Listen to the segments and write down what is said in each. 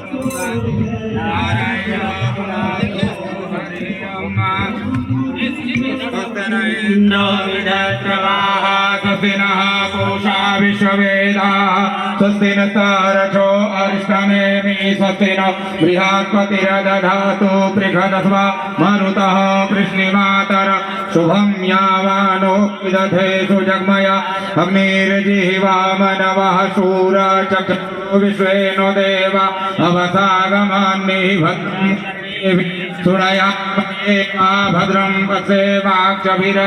पूषा विश्ववेदा स्वस्ति न तारचो अरिष्टनेमि स्वस्ति न बृहस्पतिर्दधातु बृहदस्वा मरुतः कृष्णिमातर शुभं यावानो विदधेषु जग्मय अग्निर्जिह्वा मनवः शूरा चक्षु विश्वेनो देव अवसागमान्निः सुरया भद्रं पश्येवाक्षभिर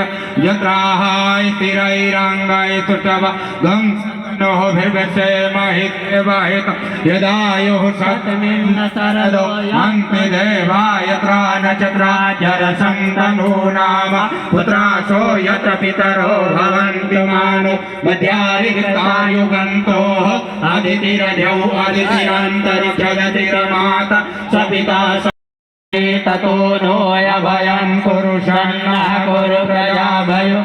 यत्राः स्थिरैरङ्गै सुष्ठवगं नोभिर्विषेमहितेवाहित यदायुः सत्यमिन्न सरदो अन्ति देवाय नक्षत्राजरसन्तनु नाम पुत्राशो यत्र पितरो भवन्ति मानो मध्यारिक्तायुगन्तोः अदितिरजौ अदितिरन्तरिक्षगतिरमाता सपिता ततो नो अभयं कुरुषन्नः कुरु प्रजा भयो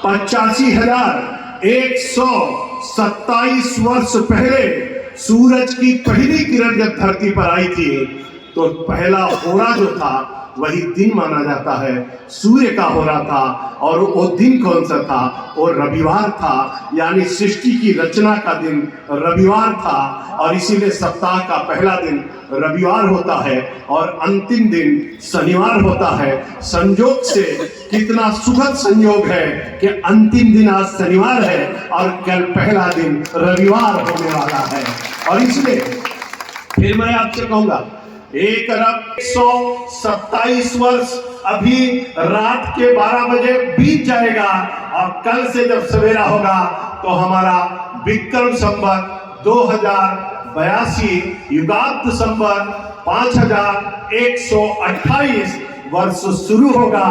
85,127 वर्ष पहले सूरज की पहली किरण जब धरती पर आई थी तो पहला होरा जो था वही दिन माना जाता है, सूर्य का हो रहा था। और वो दिन कौन सा था? वो रविवार था, यानी सृष्टि की रचना का दिन रविवार था। और इसीलिए सप्ताह का पहला दिन रविवार होता है और अंतिम दिन शनिवार होता है। संयोग से कितना सुखद संयोग है कि अंतिम दिन आज शनिवार है और कल पहला दिन रविवार होने वाला है। और इसलिए फिर मैं आपसे कहूंगा 1,127 वर्ष अभी रात के 12 बजे बीत जाएगा और कल से जब सवेरा होगा तो हमारा विक्रम संवत 2082 युगांत संवत 5128 वर्ष शुरू होगा।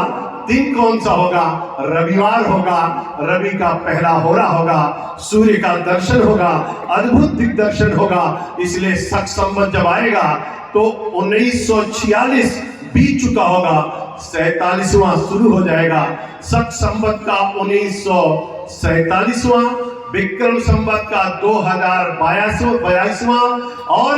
दिन कौन सा होगा? रविवार होगा। रवि का पहला होरा होगा, सूर्य का दर्शन होगा, अद्भुत दिग्दर्शन होगा। इसलिए शक संवत जब आएगा तो 1946 बीत चुका होगा, 47वां शुरू हो जाएगा। शक संवत का 1947वां, विक्रम संवत का 2022वां और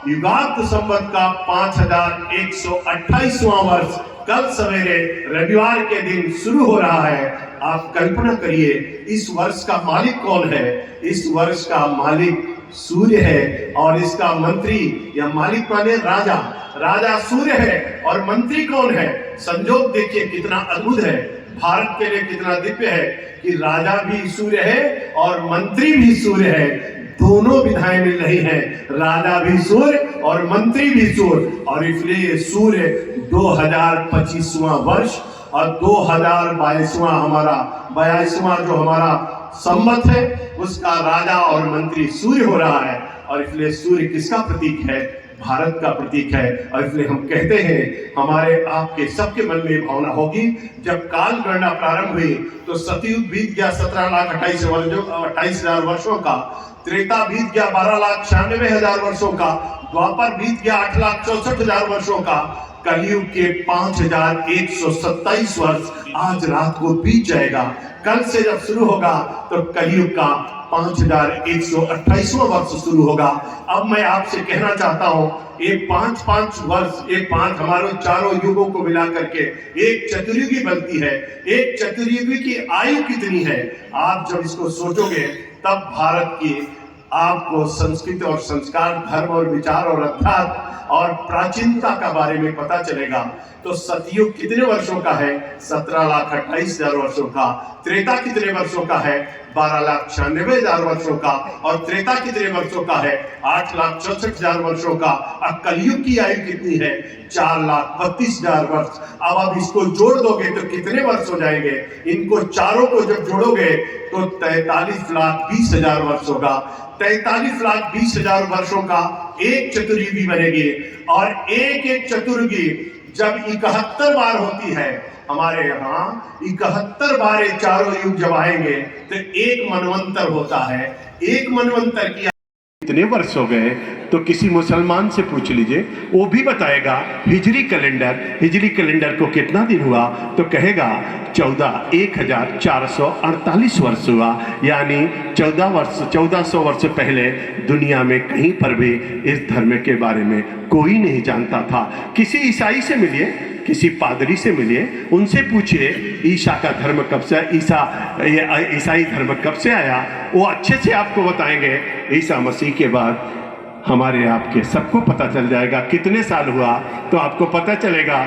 युगांत संवत का 5128वां वर्ष कल सवेरे रविवार के दिन शुरू हो रहा है। आप कल्पना करिए इस वर्ष का मालिक कौन है? इस वर्ष का मालिक सूर्य है और इसका मंत्री या मालिक माने राजा। राजा सूर्य है और मंत्री कौन है? संयोग देखिए कितना अद्भुत है, भारत के लिए कितना दिव्य है कि राजा भी सूर्य है और मंत्री भी सूर्य है। दोनों विधाएं मिल रही हैं, राजा भी सूर्य और मंत्री भी सूर्य। और इसलिए सूर्य 2025वां वर्ष और 2022वां हमारा 22वां जो हमारा संवत है उसका राजा और मंत्री सूर्य हो रहा है। और इसलिए सूर्य किसका प्रतीक है? भारत का प्रतीक है। और इसलिए हम कहते हैं हमारे आपके सबके मन में भावना होगी, जब काल गणना प्रारंभ हुई तो सतयुग बीत गया 17,28,000 वर्षों का, त्रेता बीत गया 12,96,000 वर्षों का, द्वापर बीत गया 8,64,000 वर्षों का, कलयुग के 5,127 वर्ष आज रात को बीत जाएगा। कल से जब शुरू होगा तो कलयुग का 5,128वां वर्ष शुरू होगा। अब मैं आपसे कहना चाहता हूं ये 5-5 वर्ष, ये 5 हमारे चारों युगों को मिला करके एक चतुर्युगी बनती है। एक चतुर्युगी की आयु कितनी है? आप जब इसको सोचोगे तब भारत की आपको संस्कृति और संस्कार, धर्म और विचार और अध्यात्म और प्राचीनता का बारे में पता चलेगा। तो सतयुग कितने वर्षों का है? 17,28,000 वर्षों का। त्रेता कितने वर्षों का है? 12,96,000 वर्षों का। और त्रेता कितने वर्षों का है? 8,64,000 वर्षों का। और कलयुग की आयु कितनी है? 4,32,000 वर्ष। अब आप इसको जोड़ दोगे तो कितने वर्ष हो जाएंगे? इनको चारों को जब जोड़ोगे तो 43,20,000 वर्ष होगा। 43,20,000 वर्षों का एक चतुर्युगी बनेगी। और एक चतुर्युगी जब 71 बार होती है, हमारे यहाँ 71 बार ये चारों युग जब आएंगे तो एक मनवंतर होता है। एक मनवंतर की इतने वर्ष हो गए, तो किसी मुसलमान से पूछ लीजिए, वो भी बताएगा हिजरी कैलेंडर को कितना दिन हुआ, तो कहेगा 1448 वर्ष हुआ। यानी 1400 वर्ष पहले दुनिया में कहीं पर भी इस धर्म के बारे में कोई नहीं जानता था। किसी ईसाई से मिलिए, किसी पादरी से मिलिए, उनसे पूछिए ईसा का धर्म कब से, ईसाई धर्म कब से आया, वो अच्छे से आपको बताएंगे। ईसा मसीह के बाद हमारे आपके सबको पता चल जाएगा कितने साल हुआ, तो आपको पता चलेगा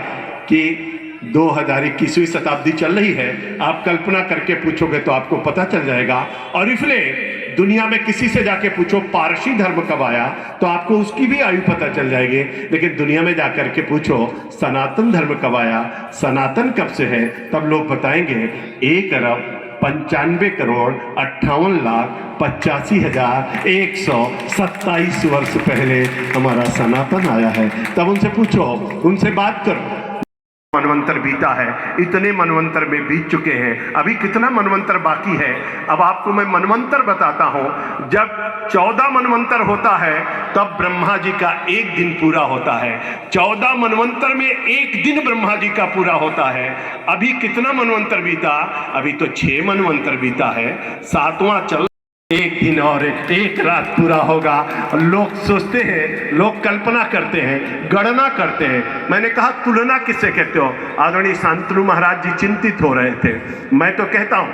कि 2021वीं शताब्दी चल रही है। आप कल्पना करके पूछोगे तो आपको पता चल जाएगा। और इसलिए दुनिया में किसी से जाके पूछो पारसी धर्म कब आया, तो आपको उसकी भी आयु पता चल जाएगी। लेकिन दुनिया में जाकर के पूछो सनातन धर्म कब आया, सनातन कब से है, तब लोग बताएंगे 1,95,58,85,127 वर्ष पहले हमारा सनातन आया है। तब उनसे पूछो, उनसे बात करो। मनवंतर बीता है, इतने मनवंतर में बीत चुके हैं, अभी कितना मनवंतर बाकी है। अब आपको मैं मनवंतर बताता हूं। जब 14 मनवंतर होता है तब ब्रह्मा जी का एक दिन पूरा होता है। 14 मनवंतर में एक दिन ब्रह्मा जी का पूरा होता है। अभी कितना मनवंतर बीता, अभी तो 6 मनवंतर बीता है, 7वां चल, एक दिन और एक रात पूरा होगा। लोग सोचते हैं, लोग कल्पना करते हैं, गणना करते हैं। मैंने कहा तुलना किससे कहते हो? आदरणीय शांतनु महाराज जी चिंतित हो रहे थे। मैं तो कहता हूं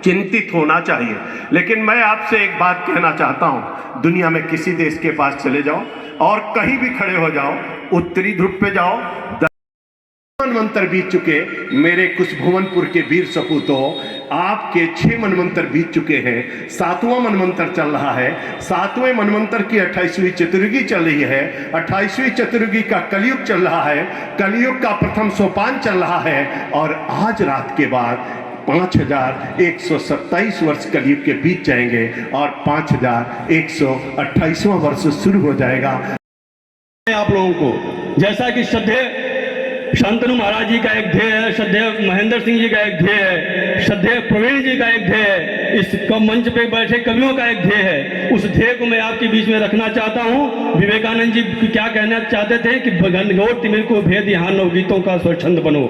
चिंतित होना चाहिए, लेकिन मैं आपसे एक बात कहना चाहता हूं। दुनिया में किसी देश के पास चले जाओ और कहीं भी खड़े हो जाओ, उत्तरी ध्रुव पे जाओ, मनवंतर बीत चुके मेरे कुछ भुवनपुर के वीर सपूतों, आपके 6 मनवंतर बीत चुके हैं, 7वां मनवंतर चल रहा है। 7वें मनवंतर की 28वीं चतुर्युगी चल रही है। 28वीं चतुर्युगी का कलयुग चल रहा है। कलयुग का प्रथम सोपान चल रहा है। और आज रात के बाद 5127 वर्ष कलयुग के बीत जाएंगे और 5128वां वर्ष शुरू हो जाएगा। आप लोगों को जैसा कि श्रद्धेय शांतनु महाराज जी का एक ध्येय है, श्रद्धेय महेंद्र सिंह जी का एक ध्येय है, श्रद्धेय प्रवीण जी का एक ध्येय है, इस मंच पे बैठे कवियों का एक ध्येय है। उस ध्येय को मैं आपके बीच में रखना चाहता हूँ। विवेकानंद जी क्या कहना चाहते थे कि घनघोर तिमिर को भेद यहाँ नवगीतों का स्वरछंद बनो।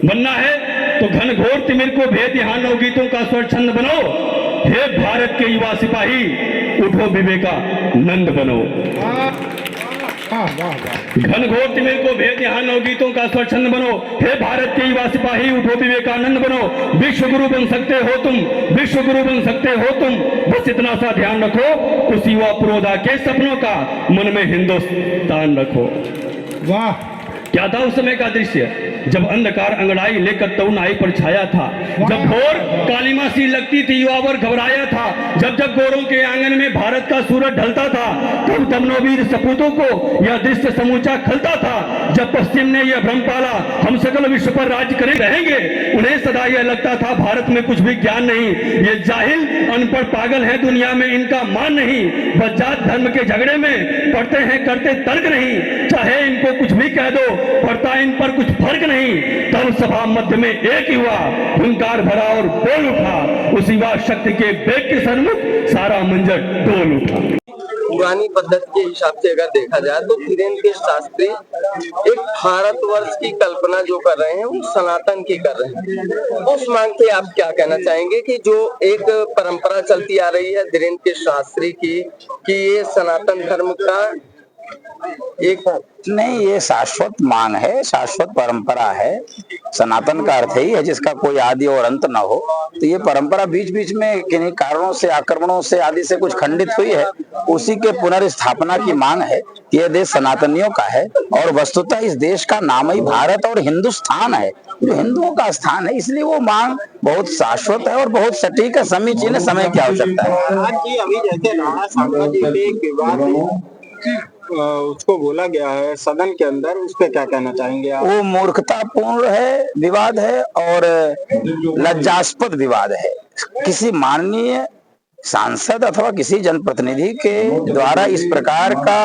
बनना है तो घनघोर तिमिर को भेद यहाँ नवगीतों का स्वरछंद बनो। हे भारत के युवा सिपाही, उठो विवेकानंद बनो। घनघोर तिमिर को भेद यहाँ नवगीतों का स्वरछंद बनो। हे भारत के युवा सिपाही, उठो विवेकानंद बनो। विश्व गुरु बन सकते हो तुम, विश्व गुरु बन सकते हो तुम। बस इतना सा ध्यान रखो, उस युवा पुरोधा के सपनों का मन में हिंदुस्तान रखो। वाह, क्या था उस समय का दृश्य, जब अंधकार अंगड़ाई लेकर तरुणाई पर छाया था, जब घोर कालिमा सी लगती थी युवावर घबराया था, जब जब गोरों के आंगन में भारत का सूरज ढलता था, तब तब नववीर सपूतों को यह दृश्य समूचा खलता था। जब पश्चिम ने यह भ्रम पाला हम सकल विश्व पर राज करे रहेंगे, उन्हें सदा यह लगता था भारत में कुछ भी ज्ञान नहीं, ये जाहिल अनपढ़ पागल है, दुनिया में इनका मान नहीं। बस जात धर्म के झगड़े में पढ़ते हैं, करते तर्क नहीं, चाहे इनको कुछ भी कह दो, पड़ता इन पर कुछ फर्क नहीं। तब सभा मध्य में एक युवा हुंकार भरा और बोल उठा, उस युवा शक्ति के बेग के सन्मुख सारा मंजर डोल उठा। पुरानी पद्धति के हिसाब से अगर देखा जाए तो धीरेन्द्र शास्त्री एक भारतवर्ष की कल्पना जो कर रहे हैं वो सनातन की कर रहे हैं। उस मांग पे आप क्या कहना चाहेंगे कि जो एक परंपरा चलती आ रही है धीरेन्द्र शास्त्री की कि ये सनातन धर्म का एक नहीं, ये शाश्वत मान है, शाश्वत परंपरा है। सनातन का अर्थ ही है जिसका कोई आदि और अंत न हो। तो ये परंपरा बीच बीच में किन्हीं कारणों से, आक्रमणों से आदि से कुछ खंडित हुई है, उसी के पुनर्स्थापना की मांग है। ये देश सनातनियों का है और वस्तुतः इस देश का नाम ही भारत और हिंदुस्तान है, जो हिंदुओं का स्थान है। इसलिए वो मांग बहुत शाश्वत है और बहुत सटीक है, समीचीन है, समय की आवश्यकता है। अभी जैसे राणा सांगा जी पे एक विवाद उसको बोला गया है सदन के अंदर, उस पर क्या कहना चाहेंगे आप? वो मूर्खतापूर्ण है, विवाद है और लज्जास्पद विवाद है। किसी माननीय सांसद अथवा किसी जनप्रतिनिधि के द्वारा इस प्रकार का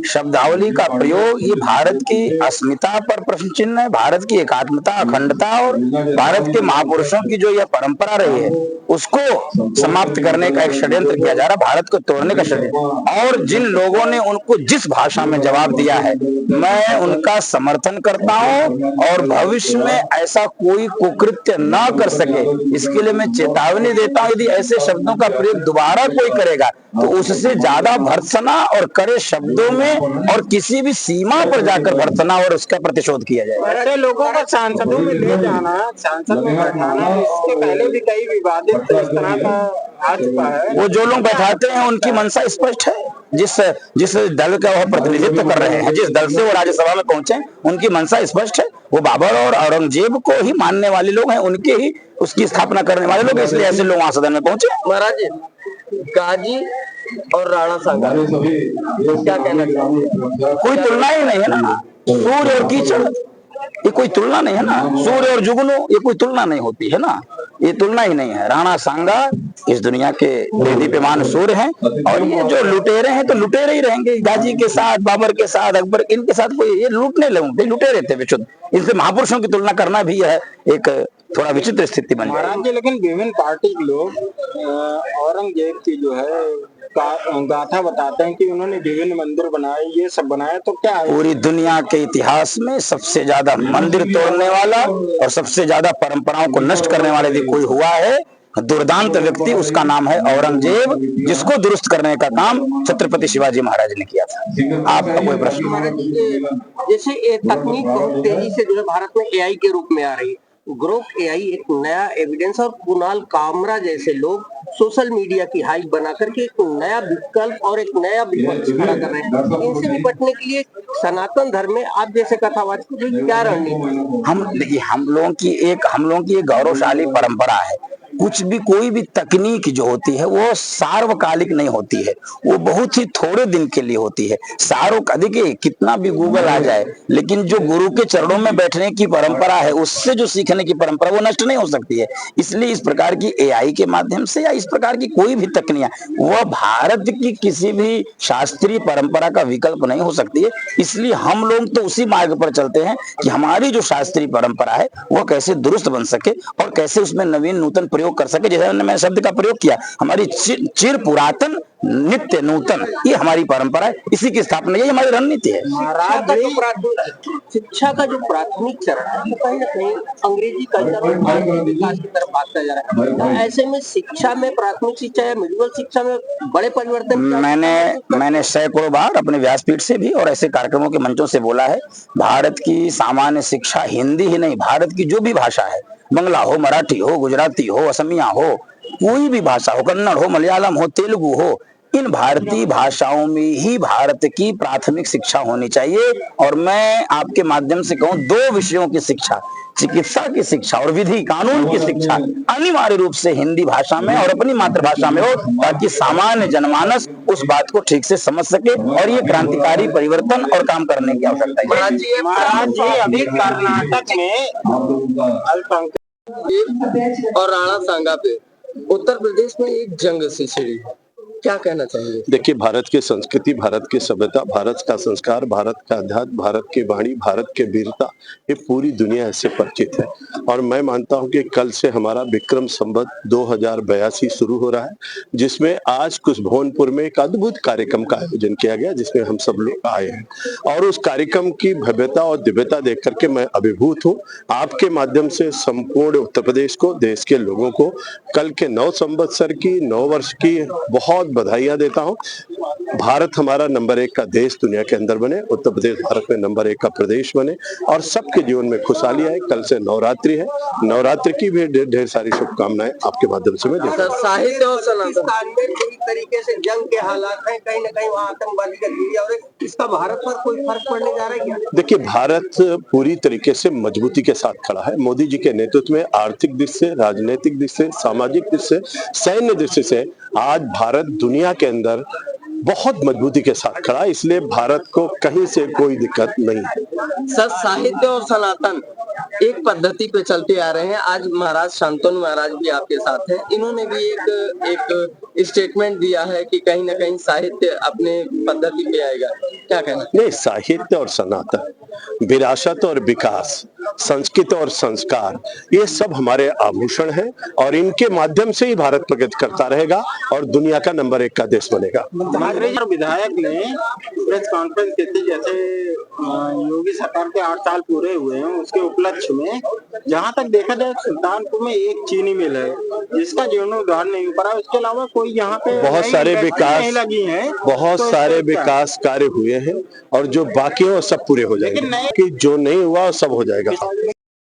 शब्दावली का प्रयोग ये भारत की अस्मिता पर प्रश्न चिन्ह है, भारत की एकात्मता, अखंडता और भारत के महापुरुषों की जो यह परंपरा रही है उसको समाप्त करने का एक षड्यंत्र किया जा रहा है, भारत को तोड़ने का षड्यंत्र। और जिन लोगों ने उनको जिस भाषा में जवाब दिया है मैं उनका समर्थन करता हूं और भविष्य में ऐसा कोई कुकृत्य न कर सके इसके लिए मैं चेतावनी देता हूं। यदि ऐसे शब्दों का प्रयोग दोबारा कोई करेगा तो उससे ज्यादा भर्त्सना और कड़े शब्दों में और किसी भी सीमा पर जाकर भर्त्सना और उसका प्रतिशोध किया जाएगा। ऐसे लोगों को सांसदों में ले जाना, सांसद में बैठाना, इसके पहले भी कई विवादित इस तरह का आ चुका है। वो जो लोग बैठाते हैं उनकी मंशा स्पष्ट है, जिस दल का वह प्रतिनिधित्व कर रहे हैं, जिस दल से वो राज्यसभा में पहुंचे उनकी मंशा स्पष्ट है। वो बाबर और औरंगजेब को ही मानने वाले लोग हैं, उनके ही उसकी स्थापना करने वाले लोग, इसलिए ऐसे लोग वहां सदन में पहुंचे। महाराज गाजी और राणा सांगा क्या कहना चाहिए? कोई तुलना ही नहीं है ना, सूर्य और कीचड़ ये कोई तुलना नहीं है ना, सूर्य और जुगनू ये कोई तुलना नहीं होती है ना, ये तुलना ही नहीं है। राणा सांगा इस दुनिया के देदीप्यमान सूर्य हैं और ये जो लुटेरे हैं तो लुटेरे ही रहेंगे। गाजी के साथ, बाबर के साथ, अकबर, इनके साथ कोई ये लूटने लोग लुटेरे थे विशुद्ध, इसलिए महापुरुषों की तुलना करना भी है एक थोड़ा विचित्र स्थिति बन महाराज जी। लेकिन विभिन्न पार्टी के लोग औरंगजेब की जो है गाथा बताते हैं कि उन्होंने विभिन्न मंदिर बनाए, ये सब बनाया, तो क्या है? पूरी दुनिया के इतिहास में सबसे ज्यादा मंदिर तोड़ने वाला और सबसे ज्यादा परंपराओं को नष्ट करने वाले भी कोई हुआ है, दुर्दांत व्यक्ति, उसका नाम है औरंगजेब, जिसको दुरुस्त करने का काम छत्रपति शिवाजी महाराज ने किया था। आपका कोई प्रश्न? जैसे तकनीक बहुत तेजी से जो है भारत में एआई के रूप में आ रही है, ग्रोक एआई एक नया एविडेंस और कुणाल कामरा जैसे लोग सोशल मीडिया की हाइप बना करके एक नया विकल्प और एक नया विपक्ष खड़ा कर रहे हैं। इनसे निपटने के लिए सनातन धर्म में आप जैसे कथावाचक की क्या रणनीति? हम लोगों की एक गौरवशाली परंपरा है। कुछ भी कोई भी तकनीक जो होती है वो सार्वकालिक नहीं होती है, वो बहुत ही थोड़े दिन के लिए होती है। देखिए कितना भी गूगल आ जाए, लेकिन जो गुरु के चरणों में बैठने की परंपरा है उससे जो सीखने की परंपरा वो नष्ट नहीं हो सकती है। इसलिए इस प्रकार की एआई के माध्यम से या इस प्रकार की कोई भी तकनीक वह भारत की किसी भी शास्त्रीय परंपरा का विकल्प नहीं हो सकती है। इसलिए हम लोग तो उसी मार्ग पर चलते हैं कि हमारी जो शास्त्रीय परंपरा है वह कैसे दुरुस्त बन सके और कैसे उसमें नवीन नूतन प्रयोग कर सके। जैसे मैंने शब्द का प्रयोग किया, हमारी चिर पुरातन नित्य नूतन ये हमारी परंपरा है, इसी की स्थापना यही हमारी रणनीति है। शिक्षा का जो प्राथमिक चरण है वो कहीं ना कहीं अंग्रेजी कल्चर विकास की तरफ भागता जा रहा है। तो ऐसे में शिक्षा में प्राथमिक शिक्षा या मिडिल शिक्षा में बड़े परिवर्तन मैंने सैकड़ों बार अपने व्यासपीठ से भी और ऐसे कार्यक्रमों के मंचों से बोला है, भारत की सामान्य शिक्षा हिंदी ही नहीं, भारत की जो भी भाषा है, बंगला हो, मराठी हो, गुजराती हो, असमिया हो, कोई भी भाषा हो, कन्नड़ हो, मलयालम हो, तेलुगु हो, इन भारतीय भाषाओं में ही भारत की प्राथमिक शिक्षा होनी चाहिए। और मैं आपके माध्यम से कहूं, दो विषयों की शिक्षा, चिकित्सा की शिक्षा और विधि कानून की शिक्षा अनिवार्य रूप से हिंदी भाषा में और अपनी मातृभाषा में हो, ताकि सामान्य जनमानस उस बात को ठीक से समझ सके और ये क्रांतिकारी परिवर्तन और काम करने की आवश्यकता है। महाराज जी अभी कर्नाटक में और राणा सांगा पे उत्तर प्रदेश में एक जंग सी छिड़ी है, क्या कहना चाहिए? देखिए, भारत की संस्कृति, भारत की सभ्यता, भारत का संस्कार, भारत का अध्यात्म, भारत की वाणी, भारत की वीरता, ये पूरी दुनिया से परिचित है। और मैं मानता हूं कि कल से हमारा विक्रम संवत 2082 शुरू हो रहा है, जिसमें आज कुशभवनपुर में एक अद्भुत कार्यक्रम का आयोजन किया गया, जिसमें हम सब लोग आए हैं। और उस कार्यक्रम की भव्यता और दिव्यता देख करके मैं अभिभूत हूँ। आपके माध्यम से संपूर्ण उत्तर प्रदेश को, देश के लोगों को कल के 9 संवत्सर की, 9 वर्ष की बहुत बधाइयां देता हूं। भारत हमारा नंबर 1 का देश दुनिया के अंदर बने, उत्तर प्रदेश भारत में नंबर 1 का प्रदेश बने और सबके जीवन में खुशहाली आए। कल से नवरात्रि है, नवरात्रि की भी ढेर सारी शुभकामनाएं आपके माध्यम से मैं देता हूं। साहित्य और सनातन में पूरी तरीके से जंग के हालात हैं, कहीं ना कहीं वहाँ आतंकवादी गतिविधियां हो रही है, इसका भारत पर कोई फर्क पड़ने जा रहा है क्या? देखिए, भारत पूरी तरीके से मजबूती के साथ खड़ा है। मोदी जी के नेतृत्व में आर्थिक दृष्टि से, राजनीतिक दृष्टि से, सामाजिक दृष्टि से, सैन्य दृष्टि से आज भारत दुनिया के अंदर बहुत मजबूती के साथ खड़ा है। इसलिए भारत को कहीं से कोई दिक्कत नहीं है। सर, साहित्य और सनातन एक पद्धति पे चलते आ रहे हैं। आज महाराज शांतनु महाराज भी आपके साथ हैं। इन्होंने भी एक स्टेटमेंट दिया है कि कहीं ना कहीं साहित्य अपने पद्धति पे आएगा, क्या कहना? नहीं, साहित्य और सनातन, विरासत और विकास, संस्कृति और संस्कार, ये सब हमारे आभूषण हैं और इनके माध्यम से ही भारत प्रगति करता रहेगा और दुनिया का नंबर 1 का देश बनेगा। विधायक ने प्रेस कॉन्फ्रेंस की थी, जैसे योगी सरकार के 8 साल पूरे हुए हैं, उसके उपलक्ष्य में जहां तक देखा जाए सुल्तानपुर में एक चीनी मिल है जिसका जीर्णोद्धार नहीं हो पा। उसके अलावा कोई यहाँ पे बहुत सारे विकास लगी है, बहुत सारे विकास कार्य हुए हैं और जो बाकी है वो सब पूरे हो जाएंगे, कि जो नहीं हुआ वो सब हो जाएगा।